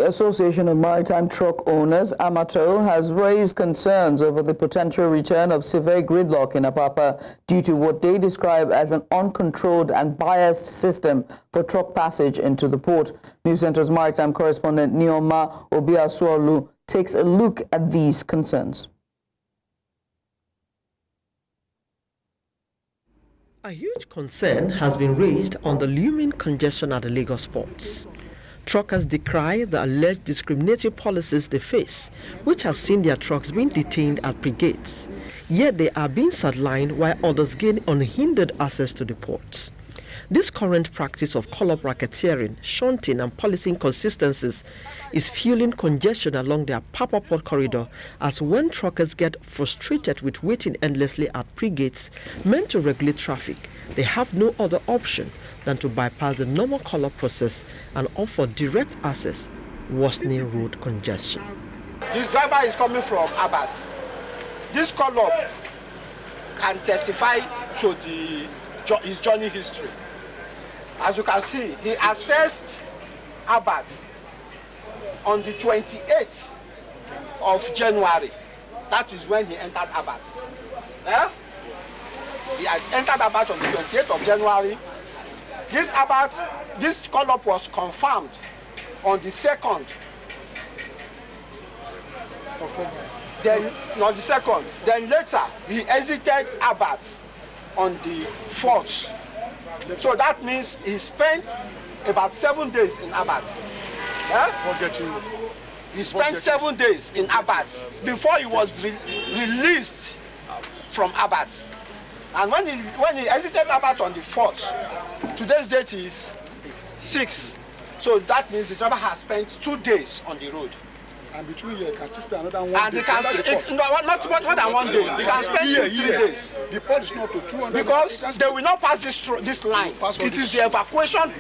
The Association of Maritime Truck Owners, AMATO, has raised concerns over the potential return of severe gridlock in Apapa due to what they describe as an uncontrolled and biased system for truck passage into the port. News Center's Maritime correspondent Nneoma Obi-Asualo takes a look at these concerns. A huge concern has been raised on the looming congestion at the Lagos ports. Truckers decry the alleged discriminatory policies they face, which has seen their trucks being detained at pre-gates. Yet they are being sidelined while others gain unhindered access to the ports. This current practice of call-up racketeering, shunting and policy inconsistencies is fueling congestion along the Apapa port corridor, as when truckers get frustrated with waiting endlessly at pre-gates meant to regulate traffic, they have no other option than to bypass the normal call-up process and offer direct access, worsening road congestion. This driver is coming from Abat. This call-up can testify to his journey history. As you can see, he accessed Abat on the 28th of January. That is when he entered Abat. He had entered Abat on the 28th of January. This call-up was confirmed on the 2nd. Then, not the 2nd. Then later, he exited Abat on the 4th. So that means he spent about 7 days in Abat. He spent 7 days in Abat before he was released from Abat. And when he exited Abat on the 4th, today's date is 6. So that means the driver has spent 2 days on the road. And between here, can still spend another 1 day. And they can not more than 1 day. They can spend 3 days. The port is not to 200. Because they will not pass this line. It is the evacuation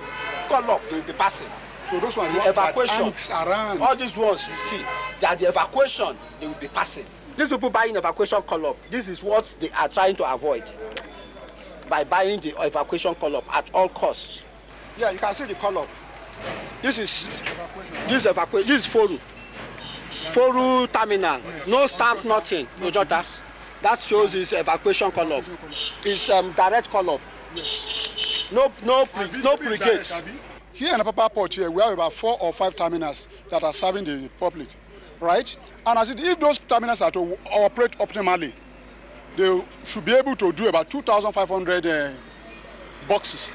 call-up they will be passing. So those ones, the evacuation around. All these ones you see, they are the evacuation they will be passing. These people buying evacuation call-up, this is what they are trying to avoid by buying the evacuation call-up at all costs. Yeah, you can see the call-up. This is evacuation. This is Foru. Foru terminal. No stamp, nothing. No jota. That shows his evacuation call-up. It's direct call-up. No pre-gates. Here in Apapa Port here, we have about 4 or 5 terminals that are serving the public, right? And I said, if those terminals are to operate optimally, they should be able to do about 2,500 boxes.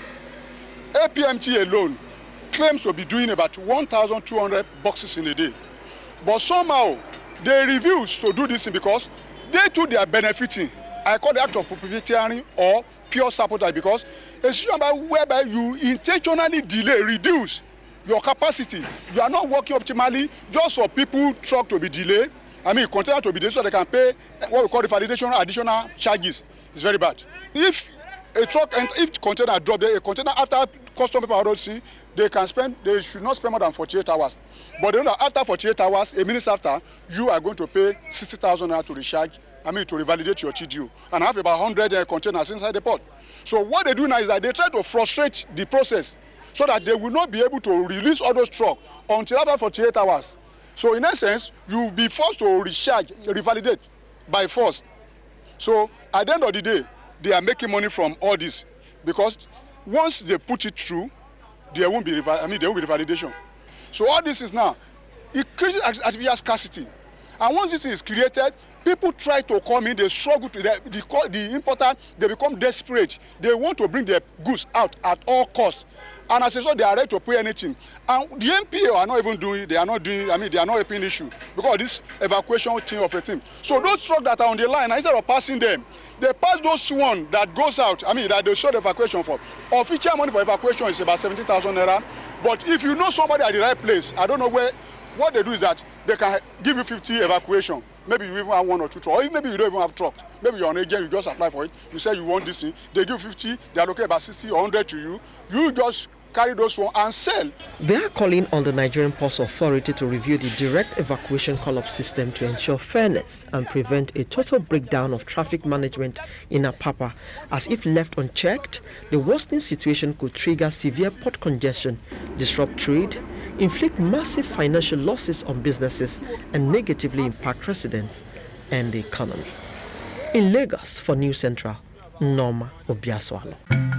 APMT alone claims to be doing about 1,200 boxes in a day. But somehow, they refuse to do this because they too they are benefiting. I call the act of proprietary or pure sabotage, because a situation whereby you intentionally delay, reduce your capacity. You are not working optimally just for people truck to be delayed. I mean, container to be delayed so they can pay what we call the validation additional charges. It's very bad. If a truck and if container drop there, a container after custom paper ROC, they should not spend more than 48 hours. But they know that after 48 hours, a minute after, you are going to pay 60,000 naira to recharge. I mean, to revalidate your TDU, and have about 100 containers inside the port. So what they do now is that they try to frustrate the process so that they will not be able to release all those trucks until after 48 hours. So in essence, you will be forced to recharge, revalidate by force. So at the end of the day, they are making money from all this, because once they put it through, there won't be revalidation. So all this is now, it creates artificial scarcity. And once this is created, people try to come in, they struggle to the importer, they become desperate. They want to bring their goods out at all costs. And as a result, they are ready to pay anything. And the MPA are not even doing, they are not helping the issue because of this evacuation thing of a thing. So those trucks that are on the line, instead of passing them, they pass those one that goes out, that they sold evacuation for. Official money for evacuation is about 70,000 naira. But if you know somebody at the right place, I don't know where, what they do is that they can give you 50 evacuation. Maybe you even have 1 or 2 trucks, or maybe you don't even have trucks. Maybe you're an agent, you just apply for it. You say you want this thing, they give 50, they allocate about 60 or 100 to you. You just carry those ones and sell. They are calling on the Nigerian Ports Authority to review the direct evacuation call-up system to ensure fairness and prevent a total breakdown of traffic management in Apapa, as if left unchecked, the worsening situation could trigger severe port congestion, disrupt trade, inflict massive financial losses on businesses, and negatively impact residents and the economy. In Lagos for News Central, Nneoma Obi-Asualo.